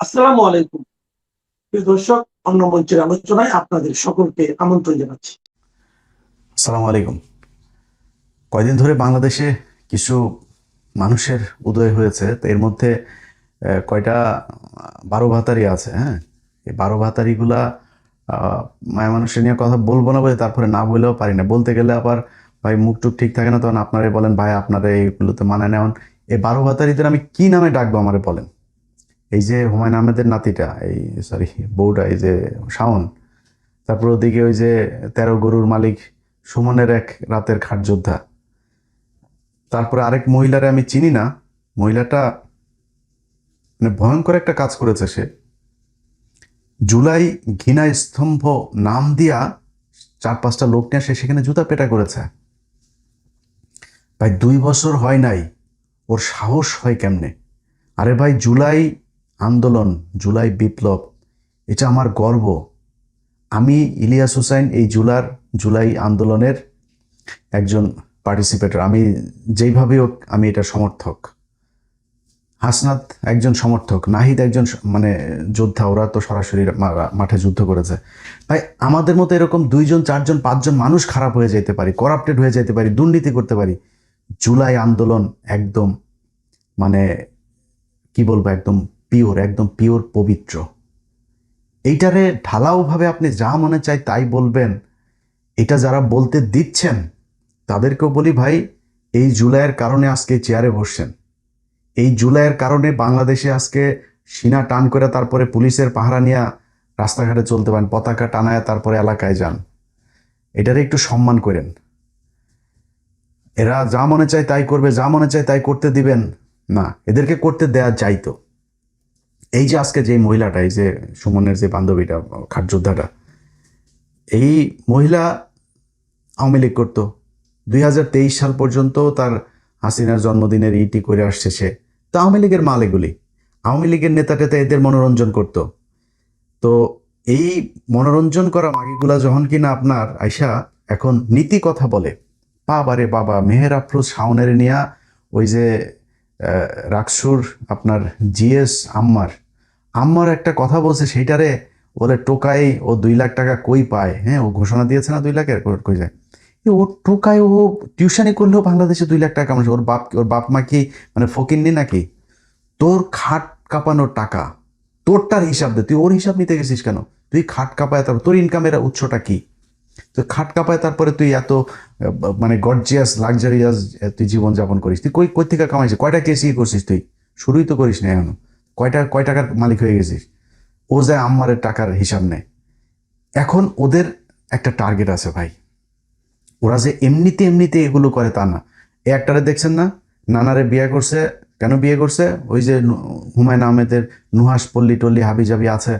আসসালামু আলাইকুম। প্রিয় দর্শক, অন্য মঞ্চের আলোচনায় আপনাদের সকলকে আমন্ত্রণ জানাচ্ছি। আসসালামু আলাইকুম। কয়দিন ধরে বাংলাদেশে কিছু মানুষের উদয় হয়েছে, তো এর মধ্যে কয়টা বারো ভাতারি আছে। হ্যাঁ, এই বারো ভাতারিগুলা মায়া মানুষের নিয়ে কথা বলবো না বলে তারপরে না বলেও পারি না, বলতে গেলে আবার ভাই মুখ টুক ঠিক থাকে না, তখন আপনারাই বলেন ভাই আপনারা এইগুলোতে মানায় নেওয়ান। এই বারো ভাতারিদের আমি কি নামে ডাকবো আমারে বলেন? এই যে হুমায়ুন আহমেদের নাতিটা, এই সরি বউটা, এই যে শাওন, তারপর ওদিকে ওই যে 13 গরুর মালিক সুমনের এক রাতের খাট যোদ্ধা, তারপরে আরেক মহিলারে আমি চিনি না। মহিলাটা মানে ভয়ঙ্কর একটা কাজ করেছে। সে জুলাই ঘৃণা স্তম্ভ নাম দিয়া 4-5টা লোক নিয়ে সে সেখানে জুতা পেটা করেছে। ভাই 2 বছর হয় নাই, ওর সাহস হয় কেমনে? আরে ভাই, জুলাই আন্দোলন, জুলাই বিপ্লব, এটা আমার গর্ব। আমি ইলিয়াস হুসাইন এই জুলাই আন্দোলনের একজন পার্টিসিপেটর। আমি যেইভাবে হোক আমি এটা সমর্থক। হাসনাত একজন সমর্থক, নাহিদ একজন মানে যোদ্ধা, ওরা তো সরাসরি মাঠে যুদ্ধ করেছে। ভাই আমাদের মতো এরকম 2জন 4জন 5জন মানুষ খারাপ হয়ে যেতে পারি, করাপ্টেড হয়ে যেতে পারি, দুর্নীতি করতে পারি। জুলাই আন্দোলন একদম মানে কি বলবো, একদম পিওর পবিত্র। এইটারে ঢালাওভাবে আপনি যা মনে চাই তাই বলবেন, এটা যারা বলতে দিচ্ছেন তাদেরকেও বলি ভাই, এই জুলাইয়ের কারণে আজকে চেয়ারে বসছেন। এই জুলাইয়ের কারণে বাংলাদেশে আজকে সিনা টান করে তারপরে পুলিশের পাহারা নিয়ে রাস্তাঘাটে চলতে পারেন, পতাকা টানায় তারপরে এলাকায় যান। এটারে একটু সম্মান করেন। এরা যা মনে চায় তাই করবে, যা মনে চায় তাই করতে দিবেন না, এদেরকে করতে দেয়া যাইতো। এই যে আজকে যে মহিলাটা, এই যে সুমনের যে বান্ধবীটা, খাটযোদ্ধাটা, এই মহিলা আওয়ামী লীগ করতো 2023 সাল পর্যন্ত। তার হাসিনার জন্মদিনের ইটি করে আসছে সে। তো আওয়ামী লীগের মাল এগুলি, আওয়ামী লীগের নেতা টেতা এদের মনোরঞ্জন করত। তো এই মনোরঞ্জন করা মাগিগুলা যখন কিনা আপনার আইসা এখন নীতি কথা বলে, বাবারে বাবা, মেহের আফরোজ শাওনের নিয়া ওই যে রাকসুর আপনার জিএস আম্মার আম্মার একটা কথা বলছে, সেইটারে বলে টোকাই ও 2 লাখ টাকা কই পায়। হ্যাঁ, ও ঘোষণা দিয়েছে না 2 লাখের, কই যায়? ও টোকায়, ও টিউশনি করলেও বাংলাদেশে 2 লাখ টাকা কামাচ্ছে। ওর বাপ মা কি মানে ফকিন্নি নাকি? তোর খাট কাঁপানোর টাকা, তোরটার হিসাব দে, তুই ওর হিসাব নিতে গেছিস কেন? তুই খাট কাঁপায়, তারপর তোর ইনকামের উৎসটা কি? তুই খাট কাঁপায় তারপরে তুই এত মানে গর্জিয়াস লাক্সারিয়াস তুই জীবনযাপন করিস? তুই কই থেকে কামাইছিস? কয়টা কেসি করছিস তুই? শুরুই তো করিস না এখনো। কয় টাকার মালিক হয়ে গেছিস? ও যায় আম্মারের টাকার হিসাব নেয়। এখন ওদের একটা টার্গেট আছে ভাই, ওরা যে এমনিতে এমনিতে এগুলো করে তা না। এ একটারে দেখছেন না, নানারে বিয়ে করছে। কেন বিয়ে করছে? ওই যে হুমায়ুন আহমেদের নুহাস পল্লী টল্লী হাবি জাবি আছে,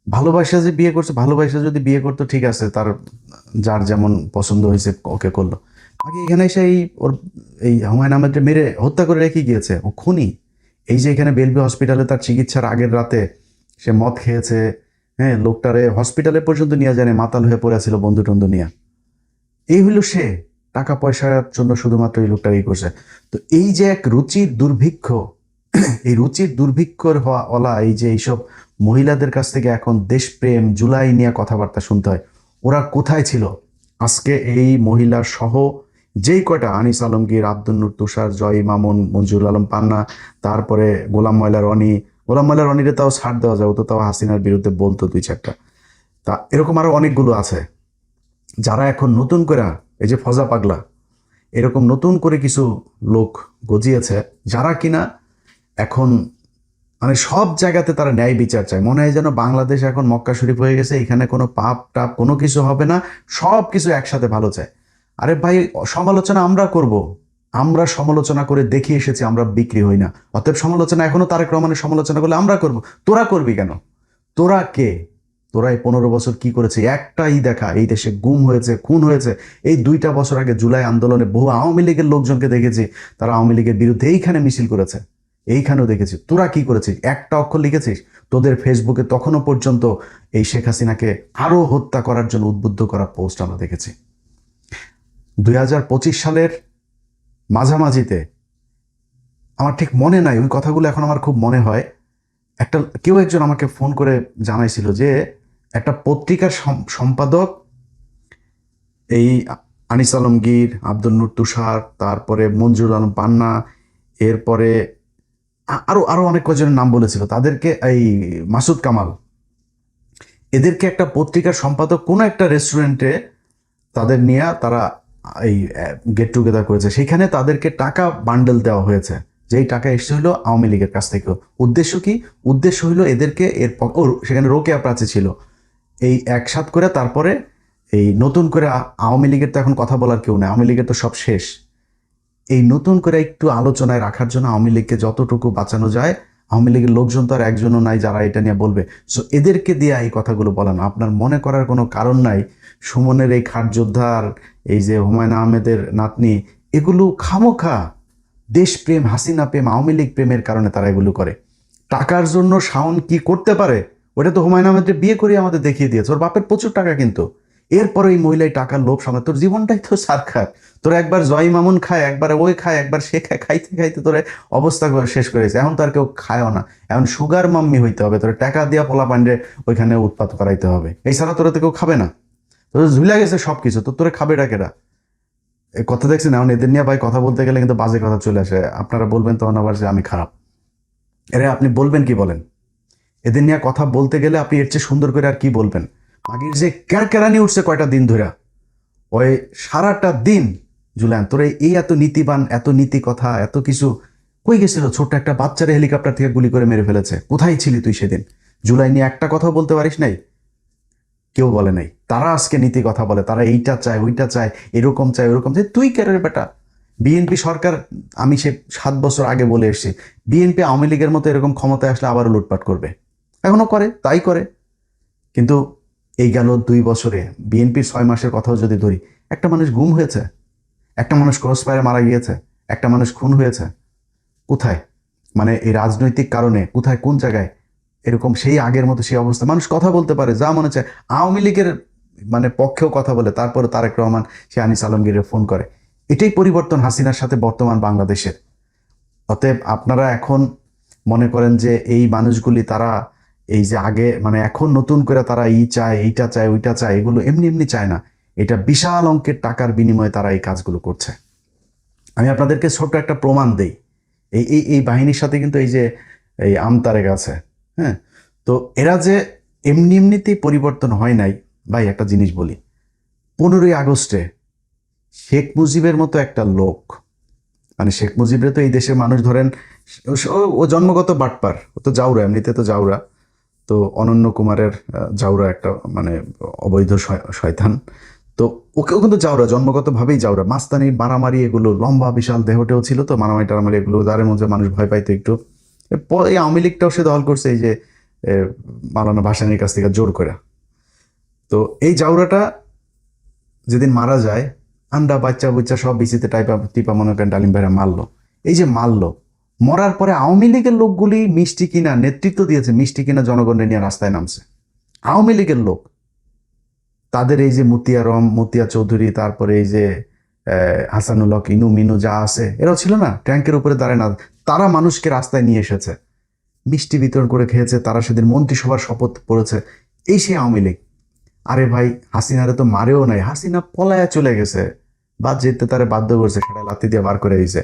ভালোবাসা যে বিয়ে করছে। ভালোবাসা যদি বিয়ে করতো ঠিক আছে, তার যার যেমন পছন্দ হয়েছে ওকে করলো। আগে এখানে এসে ওর এই হুমায়ুন আহমেদকে মেরে হত্যা করে রেখে গিয়েছে, ও খুনি। এই যে এখানে বেলভি হসপিটালে তার চিকিৎসার আগের রাতে সে মদ খেয়েছে। হ্যাঁ, লোকটারে হসপিটালে পর্যন্ত নিয়ে যায়, মাতাল হয়ে পড়ে ছিল বন্ধু টন্ধু নিয়ে। এই হইল সে, টাকা পয়সার জন্য শুধুমাত্র এই লোকটা করছে। তো এই যে এক রুচির দুর্ভিক্ষ, এই রুচির দুর্ভিক্ষর হওয়া ওলা এই যে এইসব মহিলাদের কাছ থেকে এখন দেশপ্রেম জুলাই নিয়ে কথাবার্তা শুনতে হয়। ওরা কোথায় ছিল আজকে? এই মহিলার সহ যেই কয়টা, আনিস আলমগীর, আব্দুল নূর তুষার, জয় মামুন, মঞ্জুরুল আলম পান্না, তারপরে গোলাম ময়লা রনিরে তাও ছাড় দেওয়া যায়, ও তো তাও হাসিনার বিরুদ্ধে বলতো 2-4টা। তা এরকম আরো অনেকগুলো আছে যারা এখন নতুন করে, এই যে ফজা পাগলা, এরকম নতুন করে কিছু লোক গজিয়েছে, যারা কিনা এখন মানে সব জায়গাতে তারা ন্যায় বিচার চায়। মনে হয় যেন বাংলাদেশ এখন মক্কা শরীফ হয়ে গেছে, এখানে কোনো পাপ টাপ কোনো কিছু হবে না, সব কিছু একসাথে ভালো চায়। আরে ভাই, সমালোচনা আমরা করব, আমরা সমালোচনা করে দেখিয়ে এসেছি আমরা বিক্রি হই না। অতএব সমালোচনা এখনো তারেক রহমানের সমালোচনা করলে আমরা করব। তোরা করবি কেন? তোরা কে? তোরা এই 15 বছর কি করেছে? একটাই দেখা, এই দেশে গুম হয়েছে, খুন হয়েছে। এই 2টা বছর আগে জুলাই আন্দোলনে বহু আওয়ামী লীগের লোকজনকে দেখেছি, তারা আওয়ামী লীগের বিরুদ্ধে এইখানে মিছিল করেছে। এইখানেও দেখেছি। তোরা কি করেছিস? একটা অক্ষর লিখেছিস? তোদের ফেসবুকে তখনও পর্যন্ত এই শেখ হাসিনাকে আরো হত্যা করার জন্য উদ্বুদ্ধ করা পোস্ট আমরা দেখেছি। 2025 সালের মাঝামাঝিতে, আমার ঠিক মনে নাই ওই কথাগুলো, এখন আমার খুব মনে হয়, কেউ একজন আমাকে ফোন করে জানাইছিল যে একটা পত্রিকার সম্পাদক এই আনিস আলমগীর, আব্দুল নূর তুষার, তারপরে মঞ্জুর আলম পান্না, এরপরে আরো আরো অনেক কজনের নাম বলেছিল, তাদেরকে এই মাসুদ কামাল, এদেরকে একটা পত্রিকার সম্পাদক কোনো একটা রেস্টুরেন্টে তাদের নিয়ে তারা এই গেট টুগেদার করেছে। সেখানে তাদেরকে টাকা বান্ডেল দেওয়া হয়েছে, যেই টাকা এসছে হলো আওয়ামী লীগের কাছ থেকে। উদ্দেশ্য কি? উদ্দেশ্য হইলো এদেরকে সেখানে রোকেয়া প্রাচী ছিল, এই একসাথ করে তারপরে এই নতুন করে আওয়ামী লীগের তো এখন কথা বলার কেউ নেই, আওয়ামী লীগের তো সব শেষ, এই নতুন করে একটু আলোচনায় রাখার জন্য আওয়ামী লীগকে যতটুকু বাঁচানো যায়, আওয়ামী লীগের লোকজন তো আর একজনও নাই যারা এটা নিয়ে বলবে, সো এদেরকে দিয়ে এই কথাগুলো বলানো। আপনার মনে করার কোনো কারণ নাই সুমনের এই খাট যোদ্ধার, এই যে হুমায়ুন আহমেদের নাতনি, এগুলো খামোখা দেশপ্রেম, হাসিনা প্রেম, আওয়ামী লীগ প্রেমের কারণে তারা এগুলো করে। টাকার জন্য শাওন কি করতে পারে ওটা তো হুমায়ুন আহমেদকে বিয়ে করে আমাদের দেখিয়ে দিয়েছে। ওর বাপের প্রচুর টাকা, কিন্তু এরপরে এই মহিলাই টাকার লোভ সামনে, তোর জীবনটাই তো সারখার। তোর একবার জয় মামুন খায়, একবার ওই খায়, একবার সে খায়, খাইতে খাইতে তোর অবস্থা শেষ করেছে। এখন তো আর কেউ খায়ও না, এখন সুগার মাম্মি হইতে হবে, তোর টাকা দিয়া পোলা পান্ডে ওইখানে উৎপাত করাইতে হবে, এছাড়া তোরা তো কেউ খাবে না। তোর ঝুলে গেছে সবকিছু, তো তোরে খাবে ডাকেরা। এই কথা দেখছেন, এখন এদের নিয়ে ভাই কথা বলতে গেলে কিন্তু বাজে কথা চলে আসে। আপনারা বলবেন তখন আবার যে আমি খারাপ, এরা আপনি বলবেন কি বলেন? এদের নিয়ে কথা বলতে গেলে আপনি এর চেয়ে সুন্দর করে আর কি বলবেন? আগের যে ক্যারকেরানি উঠছে কয়টা দিন ধরে, ওই সারাটা দিন জুলান তোর এই এত নীতিবান, এত নীতি কথা, এত কিছু কই গেছিল? ছোট্ট একটা বাচ্চারে হেলিকপ্টার থেকে গুলি করে মেরে ফেলেছে, কোথায় ছিলি তুই সেদিন? জুলাই নিয়ে একটা কথা বলতে পারিস নাই? কেউ বলে নাই। তারা আজকে নীতি কথা বলে, তারা এইটা চায়, ওইটা চায়, এরকম চায়, ওরকম চায়। তুই কেরে বেটা? বিএনপি সরকার, আমি সে 7 বছর আগে বলে এসেছি, বিএনপি আওয়ামী লীগের মতো এরকম ক্ষমতায় আসলে আবারও লুটপাট করবে, এখনো করে, তাই করে। কিন্তু এই গেল 2 বছরে বিএনপির 6 মাসের কথাও যদি ধরি, একটা মানুষ গুম হয়েছে, একটা মানুষ ক্রস ফায়ারে মারা গিয়েছে, একটা মানুষ খুন হয়েছে, কোথায়? মানে এই রাজনৈতিক কারণে কোথায়, কোন জায়গায় এরকম সেই আগের মতো সেই অবস্থা? মানুষ কথা বলতে পারে যা মনে চায়, আওয়ামী লীগের মানে পক্ষেও কথা বলে, তারপরে তারেক রহমান সে আনিস আলমগীরের ফোন করে। এটাই পরিবর্তন হাসিনার সাথে বর্তমান বাংলাদেশের। অতএব আপনারা এখন মনে করেন যে এই মানুষগুলি তারা এই যে আগে মানে এখন নতুন করে তারা চায়, এইটা চায়, ওইটা চায়, এগুলো এমনি এমনি চায় না। এটা বিশাল অঙ্কের টাকার বিনিময়ে তারা এই কাজগুলো করছে। আমি আপনাদেরকে ছোট্ট একটা প্রমাণ দেই। এই এই এই বাহিনীর সাথে কিন্তু এই যে এই আমতারেক আছে, হ্যাঁ, তো এরা যে এমনি এমনিতেই পরিবর্তন হয় নাই। ভাই একটা জিনিস বলি, 15ই আগস্টে শেখ মুজিবের মতো একটা লোক, মানে শেখ মুজিবরে তো এই দেশের মানুষ ধরেন ও জন্মগত বাটপার, ও তো জাউরা, এমনিতে তো জাউরা, তো অনন্য কুমারের জাউরা একটা মানে অবৈধ শয়তান, তো ওকেও কিন্তু জাউরা, জন্মগত ভাবেই জাউরা, মাস্তানি মারামারি এগুলো, লম্বা বিশাল দেহটেও ছিল, তো মারামারি টারামারি এগুলো যার মধ্যে মানুষ ভয় পাইতো একটু। এই আওয়ামী লীগটাও সে দখল করছে এই যে মাওলানা ভাসানীর কাছ থেকে জোর করে। তো এই জাউরাটা যেদিন মারা যায়, আন্ডা বাচ্চা বুচ্চা সব বিচিতে টিপা মনে করেন ডালিম ভাইরা মারলো। এই যে মারলো, মরার পরে আওয়ামী লীগের লোকগুলি মিষ্টি কিনা নেতৃত্ব দিয়েছে, মিষ্টি কিনা জনগণের নিয়ে রাস্তায় নামছে আওয়ামী লীগের লোক। তাদের এই যে মতিয়া চৌধুরী, তারপরে এই যে হাসানুল হক, ইনু মিনু যা আছে, এরাও ছিল না ট্যাঙ্কের উপরে দাঁড়ায় না, তারা মানুষকে রাস্তায় নিয়ে এসেছে, মিষ্টি বিতরণ করে খেয়েছে, তারা সেদিন মন্ত্রিসভার শপথ পড়েছে। এই সেই আওয়ামী লীগ। আরে ভাই, হাসিনারে তো মারেও নাই, হাসিনা পলায়া চলে গেছে, বা যেতে তারে বাধ্য করছে, সেটা লাথি দিয়ে বার করে দিয়েছে।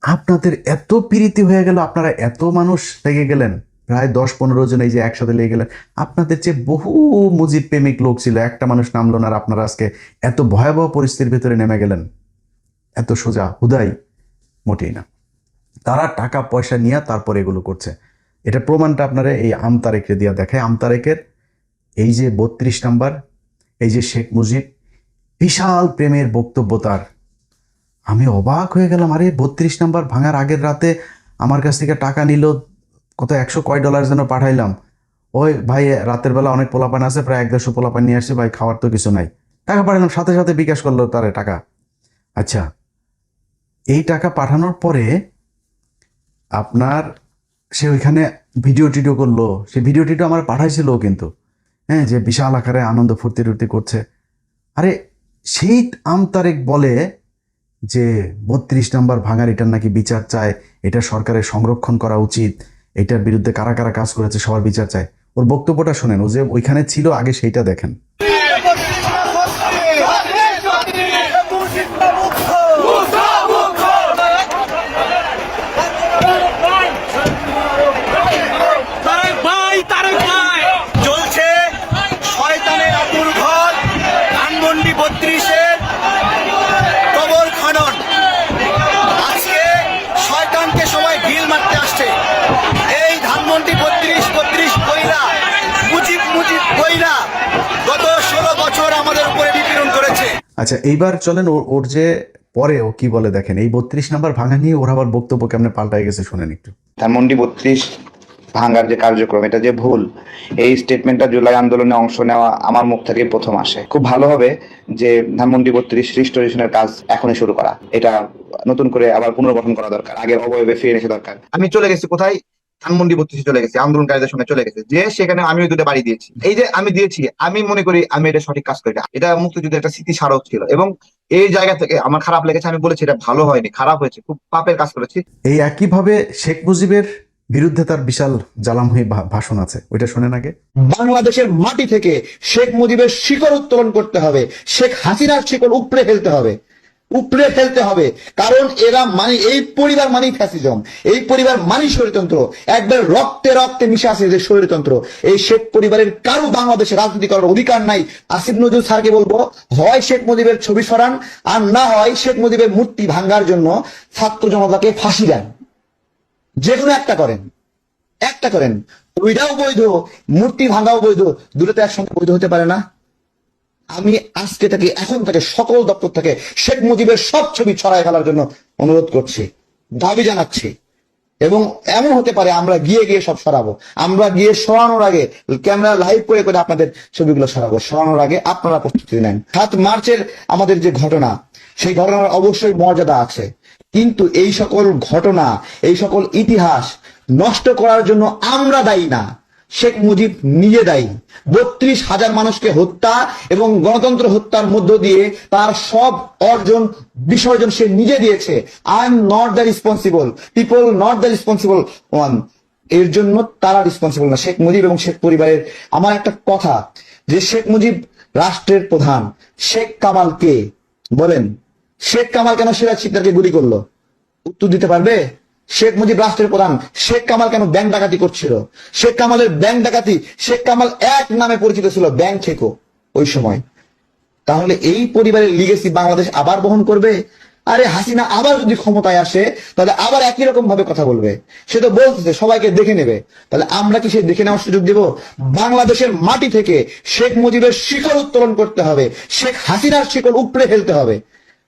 আপনাদের এত প্রীতি হয়ে গেল, আপনারা এত মানুষ লেগে গেলেন, প্রায় 10-15 জন এই যে একসাথে লেগে গেলেন। আপনাদের যে বহু মুজিব প্রেমিক লোক ছিল, একটা মানুষ নামলো না, আর আপনারা আজকে এত ভয়াবহ পরিস্থিতির ভিতরে নেমে গেলেন। এত সোজা হুদাই মোটেই না। তারা টাকা পয়সা নিয়ে তারপর এগুলো করছে। এটা প্রমাণটা আপনারা এই আমতারেকরে দিয়া দেখায়। আমতারেকের এই যে 32 নাম্বার, এই যে শেখ মুজিব, বিশাল প্রেমের বক্তব্য তার। আমি অবাক হয়ে গেলাম, আরে 32 নাম্বার ভাঙার আগের রাতে আমার কাছ থেকে টাকা নিল, কত 100 কয় ডলার যেন পাঠাইলাম। ওই ভাই রাতের বেলা অনেক পোলাপান আছে, প্রায় 150 পোলাপান নিয়ে আসছে, ভাই খাওয়ার তো কিছু নাই, টাকা পাঠালাম, সাথে সাথে বিকাশ করলো তারে টাকা। আচ্ছা, এই টাকা পাঠানোর পরে আপনার সে ওইখানে ভিডিও টিডিও করলো, সে ভিডিও টিডিও আমার পাঠাইছিল কিন্তু, হ্যাঁ, যে বিশাল আকারে আনন্দ ফুর্তি টুর্তি করছে। আরে সেই আমতারেক বলে যে 32 নাম্বার ভাঙার এটার নাকি বিচার চায়, এটা সরকারের সংরক্ষণ করা উচিত, এটার বিরুদ্ধে কারা কারা কাজ করেছে সবার বিচার চায়। ওর বক্তব্যটা শোনেন, ও যে ওইখানে ছিল আগে সেইটা দেখেন। চলছে শয়তানের আতুর ঘর ধানমন্ডি 32-এর কবর খনন। আজকে শয়তানকে সবাই ঢিল মারতে আসছে। এই ধানমন্ডি 32 কইরা মুজিব কইরা গত 16 বছর আমাদের উপরে নিপীড়ন করেছে। আচ্ছা, এইবার চলেন ওর যে পরে ও কি বলে দেখেন। এই 32 নাম্বার ভাঙা নিয়ে ওর আবার বক্তব্য কেমনে পাল্টায় গেছে শুনেন একটু। ধানমন্ডি 32 ভাঙার যে কার্যক্রম, এটা যে ভুল, এই স্টেটমেন্টটা জুলাই আন্দোলনে অংশ নেওয়া আমার মুখ থেকে প্রথম আসে। খুব ভালো হবে যে ধানমন্ডি 32 রিস্টোরেশনের কাজ এখনই শুরু করা, এটা নতুন করে আবার পুনর্গঠন করা দরকার, আগের অবয়বে ফিরে এসে দরকার। আমি চলে গেছি কোথায়? ধানমন্ডি 32 চলে গেছি, আন্দোলনকারীদের সঙ্গে চলে গেছে, যে সেখানে আমি ওই দুটো বাড়ি দিয়েছি। এই যে আমি দিয়েছি, আমি মনে করি আমি এটা সঠিক কাজ করি না। এটা মুক্তিযুদ্ধের একটা স্মৃতি স্মারক ছিল, এবং এই জায়গা থেকে আমার খারাপ লেগেছে। আমি বলেছি এটা ভালো হয়নি, খারাপ হয়েছে, খুব পাপের কাজ করেছি। এই একইভাবে শেখ মুজিবের বিরুদ্ধে তার বিশাল জ্বালাময়ী ভাষণ আছে, ওইটা শোনেন আগে। বাংলাদেশের মাটি থেকে শেখ মুজিবের শিকড় উত্তোলন করতে হবে, শেখ হাসিনার শিকড় উপড়ে ফেলতে হবে, উপড়ে ফেলতে হবে। কারণ এরা মানে এই পরিবার মানেই ফ্যাসিজম, এই পরিবার মানেই স্বৈরতন্ত্র, একবার রক্তে রক্তে মিশে আছে যে স্বৈরতন্ত্র। এই শেখ পরিবারের কারো বাংলাদেশে রাজনীতি করার অধিকার নাই। আসিফ নজরুল স্যারকে বলবো, হয় শেখ মুজিবের ছবি সরান, আর না হয় শেখ মুজিবের মূর্তি ভাঙ্গার জন্য ছাত্র জনতাকে ফাঁসি দেন, যে কোনো একটা করেন, একটা করেন। ওইটাও বৈধ, মূর্তি ভাঙাও বৈধ, দুটোতে একসঙ্গে বৈধ হতে পারে না। আমি আজকে থেকে এখন থেকে সকল দপ্তর থেকে শেখ মুজিবের সব ছবি ছড়ায় ফেলার জন্য অনুরোধ করছি, দাবি জানাচ্ছি। এবং এমন হতে পারে আমরা গিয়ে গিয়ে সব সরাবো, আমরা গিয়ে সরানোর আগে ক্যামেরা লাইভ করে করে আপনাদের ছবিগুলো সরাবো। সরানোর আগে আপনারা প্রস্তুতি নেন। 7 মার্চের আমাদের যে ঘটনা, সেই ঘটনার অবশ্যই মর্যাদা আছে, কিন্তু এই সকল ঘটনা, এই সকল ইতিহাস নষ্ট করার জন্য আমরা দায়ী না, শেখ মুজিব নিজে দায়ী। 32,000 মানুষকে হত্যা এবং গণতন্ত্র হত্যার মধ্য দিয়ে তার সব অর্জন বিসর্জন সে নিজে দিয়েছে। I am not the responsible, people not the responsible one. এর জন্য তারা রেসপন্সিবল না, শেখ মুজিব এবং শেখ পরিবারের। আমার একটা কথা, যে শেখ মুজিব রাষ্ট্রের প্রধান, শেখ কামাল কে? বলেন, শেখ কামাল কেন সিরাজ শিকদারকে গুলি করলো? উত্তর দিতে পারবে? শেখ মুজিব রাষ্ট্রের প্রধান, শেখ কামাল কেন ব্যাংক ডাকাতি করছিল? শেখ কামালের ব্যাংক ডাকাতি, শেখ কামাল এক নামে পরিচিত ছিল, ব্যাংক ঠেকো ওই সময়। তাহলে এই পরিবারের লিগেসি বাংলাদেশ আবার বহন করবে? আরে হাসিনা আবার যদি ক্ষমতায় আসে, তাহলে আবার একই রকম ভাবে কথা বলবে। সে তো বলতেছে সবাইকে দেখে নেবে, তাহলে আমরা কি সে দেখে নেওয়ার সুযোগ দেব? বাংলাদেশের মাটি থেকে শেখ মুজিবের শিকড় উত্তোলন করতে হবে, শেখ হাসিনার শিকড় উপড়ে ফেলতে হবে,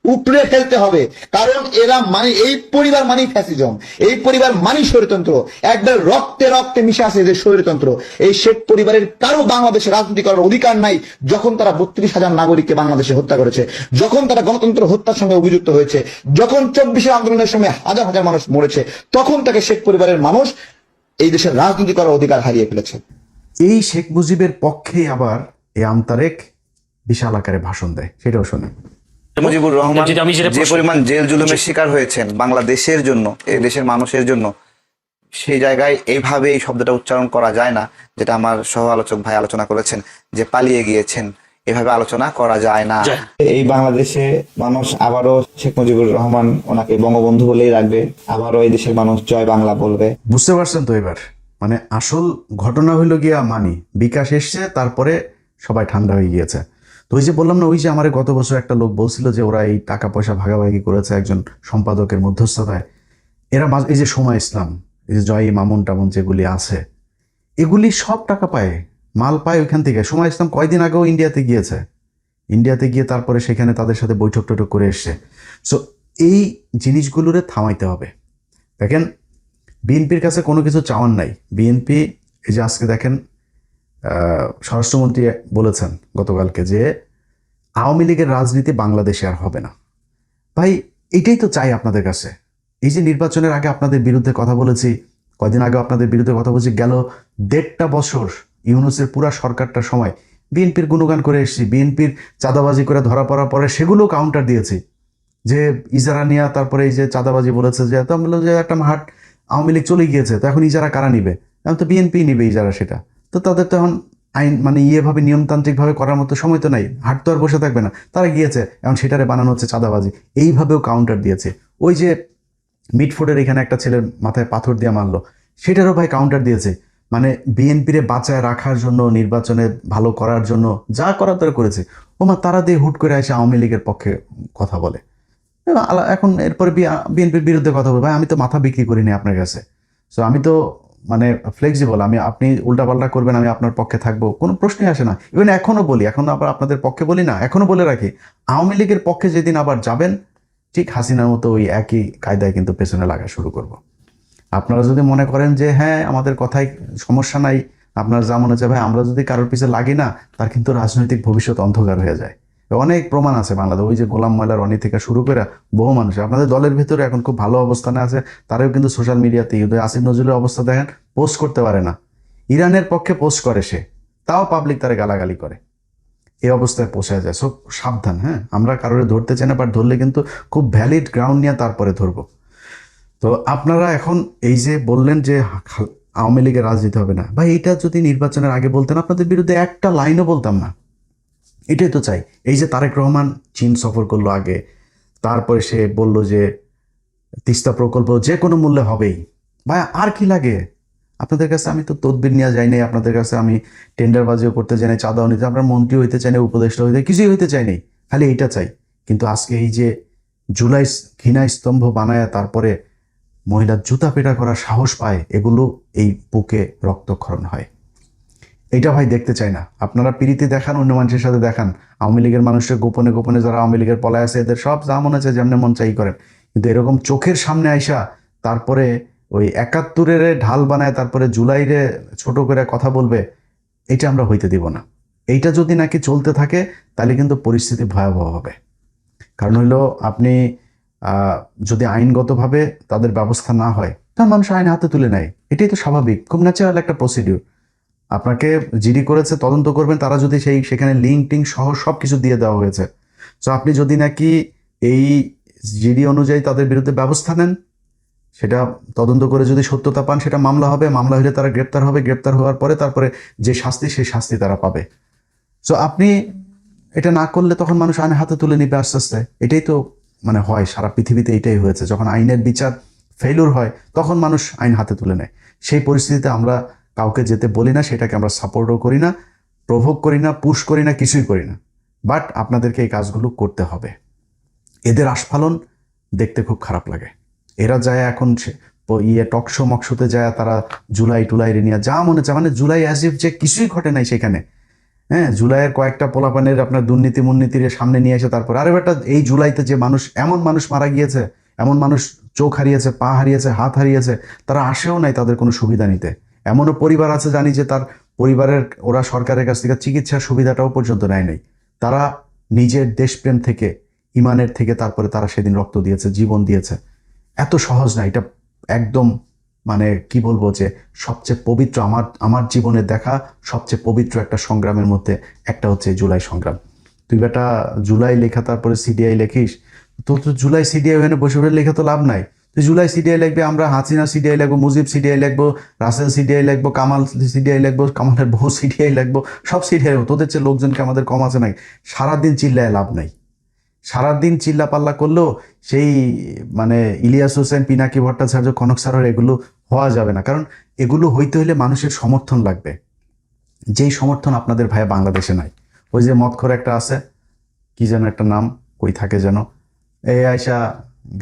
উপড়ে ফেলতে হবে। কারণ এরা মানে এই পরিবার মানেই ফ্যাসিজম, এই পরিবার মানেই স্বৈরতন্ত্র, একবার রক্তে রক্তে মিশে আছে যে স্বৈরতন্ত্র। এই শেখ পরিবারের কারো বাংলাদেশে রাজনীতি করার অধিকার নাই। যখন তারা 32,000 নাগরিককে বাংলাদেশে হত্যা করেছে, যখন তারা গণতন্ত্র হত্যার সঙ্গে অভিযুক্ত হয়েছে, যখন 24 আন্দোলনের সময় হাজার হাজার মানুষ মরেছে, তখন তাকে শেখ পরিবারের মানুষ এই দেশের রাজনীতি করার অধিকার হারিয়ে ফেলেছে। এই শেখ মুজিবের পক্ষে আবার এই আমতারেক বিশাল আকারে ভাষণ দেয়, সেটাও শোনেন। মুজিবুর রহমান যে পরিমাণ জেল জুলুমের শিকার হয়েছেন বাংলাদেশের জন্য, এই দেশের মানুষের জন্য, সেই জায়গায় এইভাবে এই শব্দটা উচ্চারণ করা যায় না, যেটা আমার সহ আলোচক ভাই আলোচনা করেছেন, যে পালিয়ে গিয়েছেন। এভাবে আলোচনা করা যায় না। এই বাংলাদেশে মানুষ আবারও শেখ মুজিবুর রহমান ওনাকে বঙ্গবন্ধু বলেই রাখবে, আবারও এই দেশের মানুষ জয় বাংলা বলবে। বুঝতে পারছেন তো? এবার মানে আসল ঘটনা হইলো গিয়া মানি বিকাশ এসছে, তারপরে সবাই ঠান্ডা হয়ে গিয়েছে। তো ওই যে বললাম না, ওই যে আমার গত বছর একটা লোক বলছিল যে ওরা এই টাকা পয়সা ভাগাভাগি করেছে একজন সম্পাদকের মধ্যস্থতায়। এরা এই যে সময় ইসলাম, এই যে জয় মামুন টামুন যেগুলি আছে, এগুলি সব টাকা পায়, মাল পায় ওইখান থেকে। সময় ইসলাম কয়দিন আগেও ইন্ডিয়াতে গিয়েছে, ইন্ডিয়াতে গিয়ে তারপরে সেখানে তাদের সাথে বৈঠক টৈঠক করে এসছে। সো এই জিনিসগুলোরে থামাইতে হবে। দেখেন, বিএনপির কাছে কোনো কিছু চাওয়ার নাই। বিএনপি এই যে আজকে দেখেন স্বরাষ্ট্রমন্ত্রী বলেছেন গতকালকে যে আওয়ামী লীগের রাজনীতি বাংলাদেশে আর হবে না। ভাই, এটাই তো চাই আপনাদের কাছে। এই যে নির্বাচনের আগে আপনাদের বিরুদ্ধে কথা বলেছি, কয়দিন আগে আপনাদের বিরুদ্ধে কথা বলছি, গেল 1.5 বছর ইউনূসের পুরা সরকারটার সময় বিএনপির গুণগান করে এসেছি। বিএনপির চাঁদাবাজি করে ধরা পড়ার পরে সেগুলো কাউন্টার দিয়েছি, যে ইজারা নিয়া তারপরে এই যে চাঁদাবাজি বলেছে, যে একটা আওয়ামী লীগ চলে গিয়েছে, তো এখন ইজারা কারা নিবে? এখন তো বিএনপি নিবে ইজারা, সেটা তো তাদের তো এখন আইন মানে ইয়েভাবে নিয়মতান্ত্রিকভাবে করার মতো সময় তো নাই, হাট তো আর বসে থাকবে না, তারা গিয়েছে, এখন সেটারে বানানো হচ্ছে চাঁদাবাজি। এইভাবেও কাউন্টার দিয়েছে। ওই যে মিটফোর্ডের এখানে একটা ছেলের মাথায় পাথর দিয়ে মারলো, সেটারও ভাই কাউন্টার দিয়েছে। মানে বিএনপিরে বাঁচায় রাখার জন্য, নির্বাচনে ভালো করার জন্য যা করার তারা করেছে। ওমা তারা দিয়ে হুট করে এসে আওয়ামী লীগের পক্ষে কথা বলে, এখন এরপরে বিএনপির বিরুদ্ধে কথা বলবে। ভাই আমি তো মাথা বিক্রি করিনি আপনার কাছে, সো আমি তো মানে ফ্লেক্সিবল, আপনি উল্টাপাল্টা করবেন আমি আপনার পক্ষে থাকবো, কোনো প্রশ্নই আসে না। ইভেন এখনো বলি, এখনো আবার আপনাদের পক্ষে বলি না, এখনো বলে রাখি, আওয়ামী লীগের পক্ষে যেদিন আবার যাবেন ঠিক হাসিনার মতো ওই একই কায়দায় কিন্তু পেছনে লাগা শুরু করব। আপনারা যদি মনে করেন যে হ্যাঁ আমাদের কথায় সমস্যা নাই, আপনার যা মনে হচ্ছে, ভাই আমরা যদি কারোর পিছে লাগি না, তার কিন্তু রাজনৈতিক ভবিষ্যৎ অন্ধকার হয়ে যায়। অনেক প্রমাণ আছে বাংলাদেশ, ওই যে গোলাম ময়লা রনি থেকে শুরু করে বহু মানুষ আপনাদের দলের ভিতরে এখন খুব ভালো অবস্থানে আছে, তারাও কিন্তু সোশ্যাল মিডিয়াতে আসিফ নজরুলের অবস্থা দেখেন, পোস্ট করতে পারে না, ইরানের পক্ষে পোস্ট করে সে, তাও পাবলিক তারা গালাগালি করে, এই অবস্থায় পৌঁছায় যায়। সো সাবধান, হ্যাঁ আমরা কারোর ধরতে চাই না, বাট ধরলে কিন্তু খুব ভ্যালিড গ্রাউন্ড নিয়ে তারপরে ধরবো। তো আপনারা এখন এই যে বললেন যে আওয়ামী লীগের রাজনীতি হবে না, ভাই এটা যদি নির্বাচনের আগে বলতেন আপনাদের বিরুদ্ধে একটা লাইনও বলতাম না। এটাই তো চাই। এই যে তারেক রহমান চীন সফর করলো আগে, তারপরে সে বলল যে তিস্তা প্রকল্প যে কোনো মূল্যে হবেই, ভাই আর কি লাগে আপনাদের কাছে? আমি তো তদবির নেওয়া যাই নাই আপনাদের কাছে, আমি টেন্ডারবাজিও করতে চাই না, চাঁদাও নিতে, আপনার মন্ত্রী হইতে চাই না, উপদেষ্টা হইতে, কিছুই হইতে চাই নাই, খালি এইটা চাই। কিন্তু আজকে এই যে জুলাই ঘৃণা স্তম্ভ বানায় তারপরে মহিলার জুতা পেটা করার সাহস পায়, এগুলো এই বুকে রক্তক্ষরণ হয়, এটা ভাই দেখতে চাই না। আপনারা প্রীতি দেখান, অন্য মানুষের সাথে দেখান, আওয়ামী লীগের মানুষের গোপনে গোপনে যারা আওয়ামী লীগের পলায় আছে এদের সব যা মনে আছে যেমন মন চাই করেন, কিন্তু এরকম চোখের সামনে আইসা তারপরে ওই ৭১-এর ঢাল বানায় তারপরে জুলাইরে ছোট করে কথা বলবে, এটা আমরা হইতে দিব না। এইটা যদি নাকি চলতে থাকে তাহলে কিন্তু পরিস্থিতি ভয়াবহ হবে। কারণ হইলো আপনি যদি আইনগতভাবে তাদের ব্যবস্থা না হয়, তখন মানুষ আইন হাতে তুলে নেয়, এটাই তো স্বাভাবিক, খুব ন্যাচারাল একটা প্রসিডিউর। আপনাকে জিডি করেছে, তদন্ত করবেন, তারা যদি সেখানে লিঙ্ক টিঙ্ক সহ সব কিছু দিয়ে দেওয়া হয়েছে, সো আপনি যদি নাকি এই জিডি অনুযায়ী তাদের বিরুদ্ধে ব্যবস্থা নেন, সেটা তদন্ত করে যদি সত্যতা পান সেটা মামলা হবে, মামলা হলে তারা গ্রেপ্তার হবে, গ্রেপ্তার হওয়ার পরে তারপরে যে শাস্তি সেই শাস্তি তারা পাবে। সো আপনি এটা না করলে তখন মানুষ আইন হাতে তুলে নিবে আস্তে আস্তে। এটাই তো মানে হয় সারা পৃথিবীতে, এটাই হয়েছে, যখন আইনের বিচার ফেইলুর হয় তখন মানুষ আইন হাতে তুলে নেয়। সেই পরিস্থিতিতে আমরা কাউকে যেতে বলি না, সেটাকে আমরা সাপোর্টও করি না, প্রভোগ করি না, পুশ করি না, কিছুই করি না, বাট আপনাদেরকে এই কাজগুলো করতে হবে। এদের আস্ফালন দেখতে খুব খারাপ লাগে। এরা যায় এখন টকশো মকশোতে যায়, তারা জুলাই টুলাই নিয়ে যা মনে চায়, মানে জুলাই অ্যাজ ইফ যে কিছুই ঘটে নাই সেখানে। হ্যাঁ, জুলাইয়ের কয়েকটা পোলাপানের আপনার দুর্নীতি মুর্নীতির সামনে নিয়ে এসে তারপর আরে বেটা এই জুলাইতে যে মানুষ, এমন মানুষ মারা গিয়েছে, এমন মানুষ চোখ হারিয়েছে, পা হারিয়েছে, হাত হারিয়েছে, তারা আসেও নাই তাদের কোনো সুবিধা নিতে। এমনও পরিবার আছে জানি যে তার পরিবারের ওরা সরকারের কাছ থেকে চিকিৎসার সুবিধাটাও পর্যন্ত নেয় নাই। তারা নিজের দেশপ্রেম থেকে, ইমানের থেকে তারপরে তারা সেদিন রক্ত দিয়েছে, জীবন দিয়েছে। এত সহজ না এটা, একদম মানে কি বলবো যে সবচেয়ে পবিত্র, আমার জীবনে দেখা সবচেয়ে পবিত্র একটা সংগ্রামের মধ্যে একটা হচ্ছে জুলাই সংগ্রাম। তুই বেটা জুলাই লেখা তারপরে সিডিআই লেখিস, তো জুলাই সিডিআই ওখানে বসে বসে লেখা তো লাভ নাই। তুই জুলাই সিডিআই লিখবে, আমরা হাসিনা সিডিআই লিখবো, মুজিব সিডিআই লিখবো, রাসেল সিডিআই লিখবো, কামাল সিডিআই লিখবো, কামালের বহু সিডিআই লিখবো, সব সিডিআই। তোদের চেয়ে লোকজনকে আমাদের কম আছে নাই? সারাদিন চিল্লায় লাভ নাই, সারাদিন চিল্লা পাল্লা করলেও সেই মানে ইলিয়াস হোসেন, পিনাকি ভট্টাচার্য, কনক সারর এগুলো হওয়া যাবে না। কারণ এগুলো হইতে হলে মানুষের সমর্থন লাগবে, যেই সমর্থন আপনাদের ভাইয়া বাংলাদেশে নাই। ওই যে মদখোর একটা আছে, কি যেন একটা নাম, কই থাকে যেন, এই আয়সা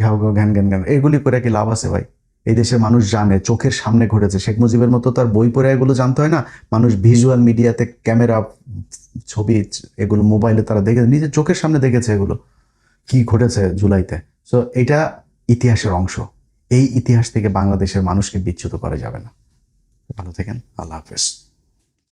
ঘাও ঘাও ঘ্যান ঘ্যান ঘ্যান, এগুলি করে কি লাভ আছে ভাই? এই দেশের মানুষ জানে, চোখের সামনে ঘটেছে। শেখ মুজিবের মতো তার বই পড়ে এগুলো জানতে হয় না, মানুষ ভিজুয়াল মিডিয়াতে ক্যামেরা, ছবি, এগুলো মোবাইলে তারা দেখে, নিজের চোখের সামনে দেখেছে এগুলো কি ঘটেছে জুলাইতে। সো এটা ইতিহাসের অংশ, এই ইতিহাস থেকে বাংলাদেশের মানুষকে বিচ্যুত করা যাবে না। ভালো থাকেন, আল্লাহ হাফেজ।